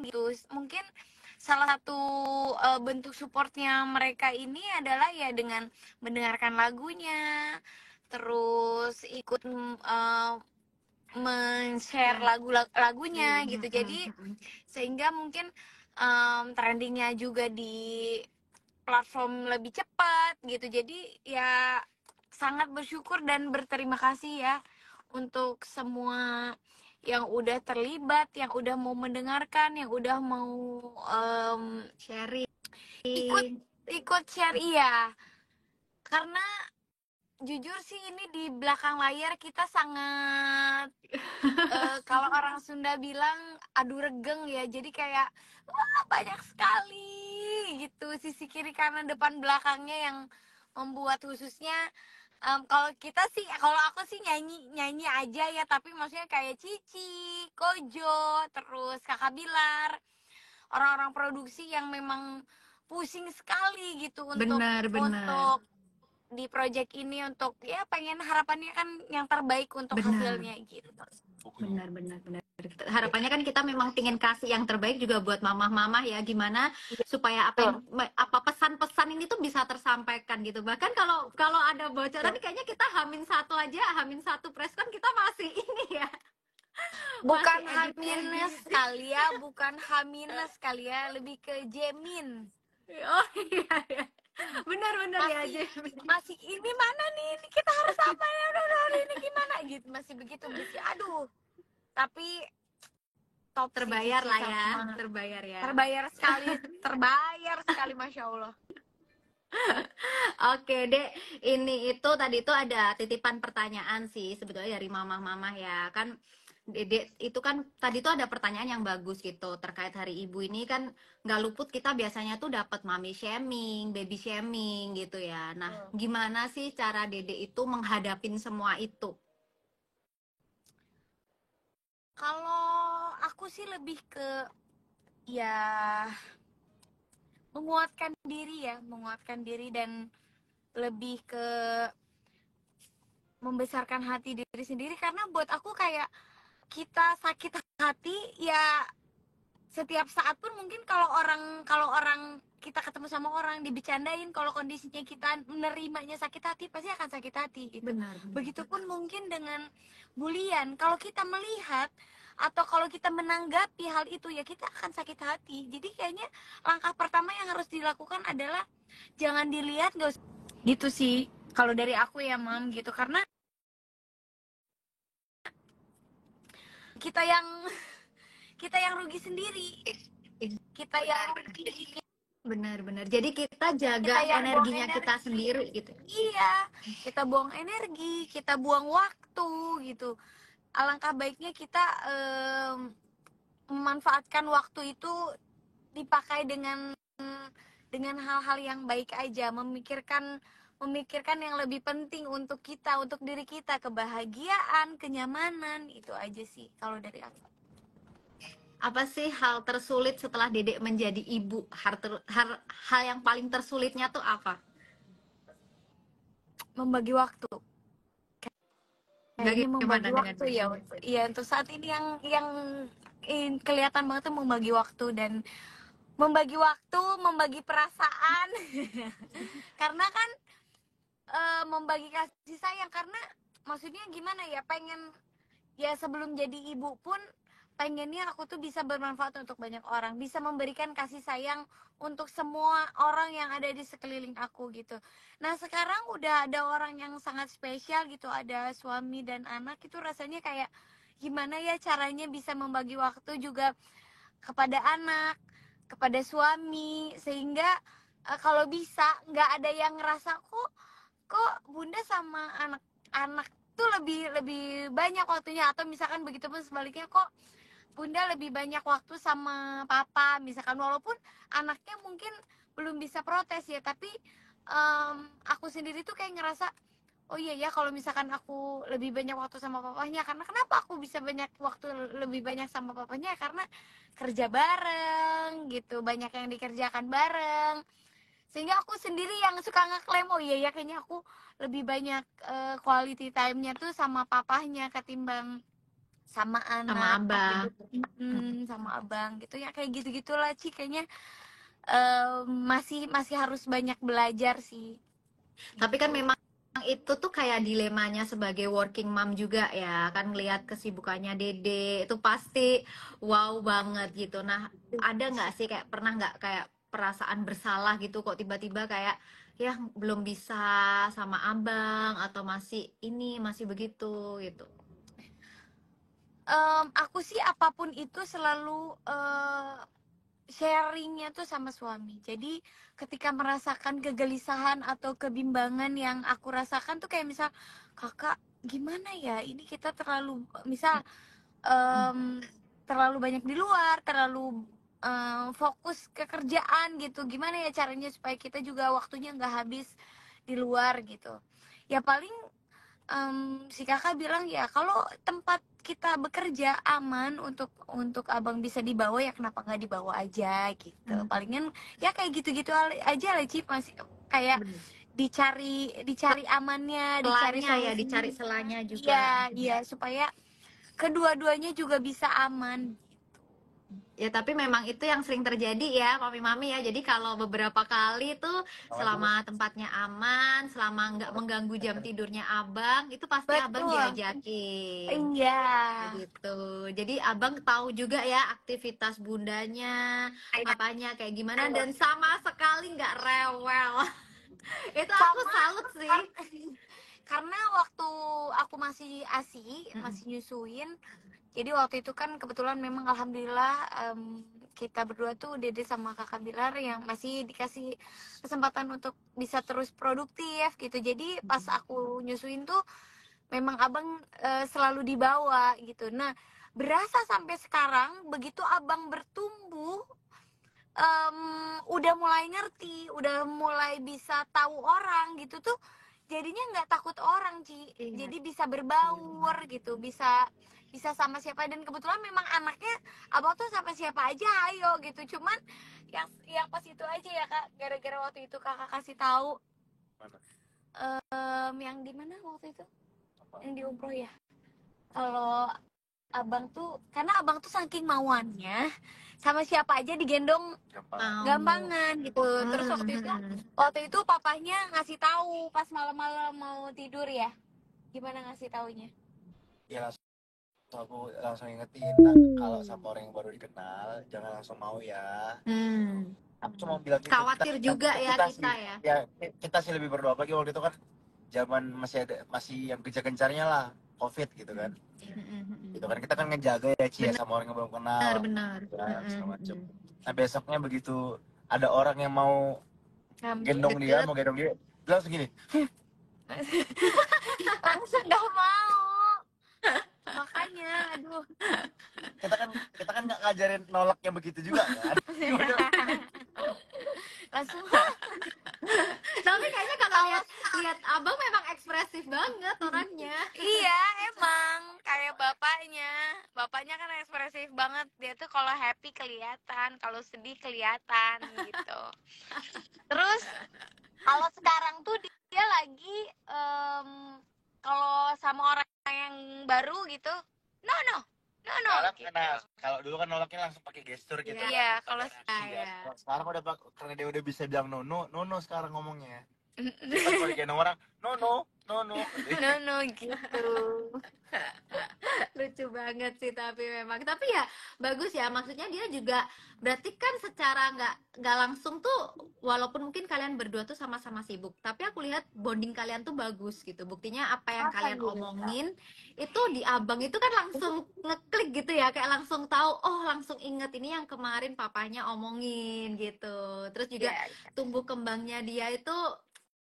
gitu. Mungkin salah satu bentuk supportnya mereka ini adalah ya dengan mendengarkan lagunya, terus ikut men-share lagunya gitu. Jadi sehingga mungkin trendingnya juga di platform lebih cepat gitu. Jadi ya sangat bersyukur dan berterima kasih ya untuk semua yang udah terlibat, yang udah mau mendengarkan, yang udah mau sharing, ikut share. Iya, karena jujur sih ini di belakang layar kita sangat kalau orang Sunda bilang adu regeng ya, jadi kayak wah banyak sekali gitu sisi kiri kanan depan belakangnya yang membuat khususnya kalau kita sih, kalau aku sih nyanyi aja ya, tapi maksudnya kayak Cici, Kojo, terus Kakak Bilar, orang-orang produksi yang memang pusing sekali gitu untuk benar di project ini, untuk ya pengen harapannya kan yang terbaik untuk hasilnya gitu. Benar. Harapannya kan kita memang ingin kasih yang terbaik juga buat mamah-mamah ya, gimana supaya apa pesan-pesan ini tuh bisa tersampaikan gitu. Bahkan kalau ada bocoran kayaknya kita Hamin satu preskon kita masih ini ya. Bukan Haminus kali ya, bukan Haminus kali ya, lebih ke Jemin. Oh iya. Benar ya Jemin. Masih ini mana nih, ini kita harus apa ya, udah hari ini gimana gitu, masih begitu aduh. Tapi top terbayar sih, lah ya, terbayar ya. Terbayar sekali, Masya Allah. Oke Dek, ini itu tadi itu ada titipan pertanyaan sih sebetulnya dari mamah-mamah ya kan. Dek itu kan tadi tuh ada pertanyaan yang bagus gitu terkait Hari Ibu ini kan nggak luput kita biasanya tuh dapat mami shaming, baby shaming gitu ya. Nah, gimana sih cara Dede itu menghadapin semua itu? Kalau aku sih lebih ke ya menguatkan diri dan lebih ke membesarkan hati diri sendiri, karena buat aku kayak kita sakit hati ya setiap saat pun mungkin. Kalau orang kita ketemu sama orang dibecandain, kalau kondisinya kita menerimanya sakit hati, pasti akan sakit hati gitu. Benar. Begitupun mungkin dengan bulian, kalau kita melihat atau kalau kita menanggapi hal itu ya kita akan sakit hati. Jadi kayaknya langkah pertama yang harus dilakukan adalah jangan dilihat, gak usah gitu sih kalau dari aku ya Mam gitu, karena kita yang rugi sendiri, kita yang rugi. Benar. Jadi kita jaga energinya kita sendiri gitu. Iya, kita buang energi, kita buang waktu gitu. Alangkah baiknya kita memanfaatkan waktu itu dipakai dengan hal-hal yang baik aja, memikirkan yang lebih penting untuk kita, untuk diri kita, kebahagiaan, kenyamanan, itu aja sih kalau dari aku. Apa sih hal tersulit setelah Dedek menjadi ibu? Hal yang paling tersulitnya tuh apa? Membagi waktu. Kayaknya membagi waktu ya. Iya, untuk saat ini yang kelihatan banget tuh membagi waktu, dan membagi perasaan. Karena kan membagi kasih sayang, karena maksudnya gimana ya, pengen ya sebelum jadi ibu pun pengennya aku tuh bisa bermanfaat untuk banyak orang, bisa memberikan kasih sayang untuk semua orang yang ada di sekeliling aku gitu. Nah sekarang udah ada orang yang sangat spesial gitu, ada suami dan anak, itu rasanya kayak gimana ya caranya bisa membagi waktu juga kepada anak, kepada suami, sehingga kalau bisa nggak ada yang ngerasa kok bunda sama anak-anak tuh lebih banyak waktunya, atau misalkan begitu pun sebaliknya, kok bunda lebih banyak waktu sama papa misalkan, walaupun anaknya mungkin belum bisa protes ya, tapi aku sendiri tuh kayak ngerasa oh iya ya, kalau misalkan aku lebih banyak waktu sama papanya, karena kenapa aku bisa banyak waktu lebih banyak sama papanya, karena kerja bareng gitu, banyak yang dikerjakan bareng, sehingga aku sendiri yang suka ngeklaim oh iya ya kayaknya aku lebih banyak quality time-nya tuh sama papahnya ketimbang sama sama anak pas abang. sama abang gitu ya, kayak gitu-gitulah Ci, kayaknya masih masih harus banyak belajar sih Tapi kan gitu. memang itu tuh kayak dilemanya sebagai working mom juga ya, kan ngelihat kesibukannya Dede itu pasti wow banget gitu. Nah, ada nggak sih kayak pernah nggak kayak perasaan bersalah gitu kok tiba-tiba kayak ya belum bisa sama abang atau masih ini masih begitu gitu. Aku sih apapun itu selalu sharingnya tuh sama suami. Jadi ketika merasakan kegelisahan atau kebimbangan yang aku rasakan tuh kayak misal, kakak gimana ya, ini kita terlalu misal terlalu banyak di luar, terlalu fokus ke kerjaan gitu. Gimana ya caranya supaya kita juga waktunya nggak habis di luar gitu. Ya paling si kakak bilang ya kalau tempat kita bekerja aman untuk abang bisa dibawa ya kenapa nggak dibawa aja gitu. Palingan ya kayak gitu-gitu aja lah Ci, masih kayak Bener. dicari amannya, dicari Selanya ya dicari solusinya. selanya juga. Iya, iya supaya kedua-duanya juga bisa aman. Ya tapi memang itu yang sering terjadi ya mami-mami ya. Jadi kalau beberapa kali tuh selama tempatnya aman, selama nggak mengganggu jam tidurnya abang, itu pasti abang Betul. diajakin. Iya. Begitu. Jadi abang tahu juga ya aktivitas bundanya, papanya kayak gimana dan sama sekali nggak rewel. Itu aku Sama salut sih. karena waktu aku masih ASI, masih nyusuin. Jadi waktu itu kan kebetulan memang alhamdulillah kita berdua tuh Dede sama kakak Bilar yang masih dikasih kesempatan untuk bisa terus produktif gitu. Jadi pas aku nyusuin tuh memang abang selalu dibawa gitu. Nah berasa sampai sekarang begitu abang bertumbuh, udah mulai ngerti, udah mulai bisa tahu orang gitu tuh, jadinya nggak takut orang Ci, Iya. jadi bisa berbaur gitu, bisa bisa sama siapa. Dan kebetulan memang anaknya abang tuh sama siapa aja ayo gitu. Cuman yang pas itu aja ya kak, gara-gara waktu itu kakak kasih tahu yang di mana waktu itu, yang di umroh ya, kalau abang tuh, karena abang tuh saking mauannya sama siapa aja digendong Mau. gampangan gitu. Terus waktu itu papahnya ngasih tahu pas malam-malam mau tidur ya, gimana ngasih taunya? Ya langsung ingetin, nah, kalau sama orang yang baru dikenal jangan langsung mau ya. Aku cuma bilang gitu, Khawatir juga ya kita sih, ya. ya kita sih lebih berdoa, apalagi waktu itu kan zaman masih yang gencar-gencarnya lah COVID gitu kan. Gitu kan kita kan ngejaga ya Ci ya, sama orang yang belum kenal Benar. ya, segala macem. Nah besoknya begitu ada orang yang mau gendong dia, mau gendong dia langsung gini, Langsung nggak mau, makanya aduh. kita kan nggak ngajarin nolaknya begitu juga kan. Langsung Tapi kayaknya kalau lihat abang memang ekspresif banget orangnya. iya emang kayak bapaknya kan ekspresif banget, dia tuh kalau happy kelihatan, kalau sedih kelihatan gitu. Terus kalau sekarang tuh dia lagi kalau sama orang yang baru gitu, no gitu. Kalau dulu kan nolaknya langsung pakai gestur gitu. Iya, kalau Sekarang udah karena dia udah bisa bilang no sekarang ngomongnya. Pas kalau digendong orang, no gitu. Lucu banget sih tapi memang. Tapi ya bagus ya, maksudnya dia juga berarti kan secara nggak langsung tuh walaupun mungkin kalian berdua tuh sama-sama sibuk, tapi aku lihat bonding kalian tuh bagus gitu. Buktinya apa yang kalian omongin itu di abang itu kan langsung ngeklik gitu ya, kayak langsung tahu, oh langsung inget ini yang kemarin papanya omongin gitu. Terus juga tumbuh kembangnya dia itu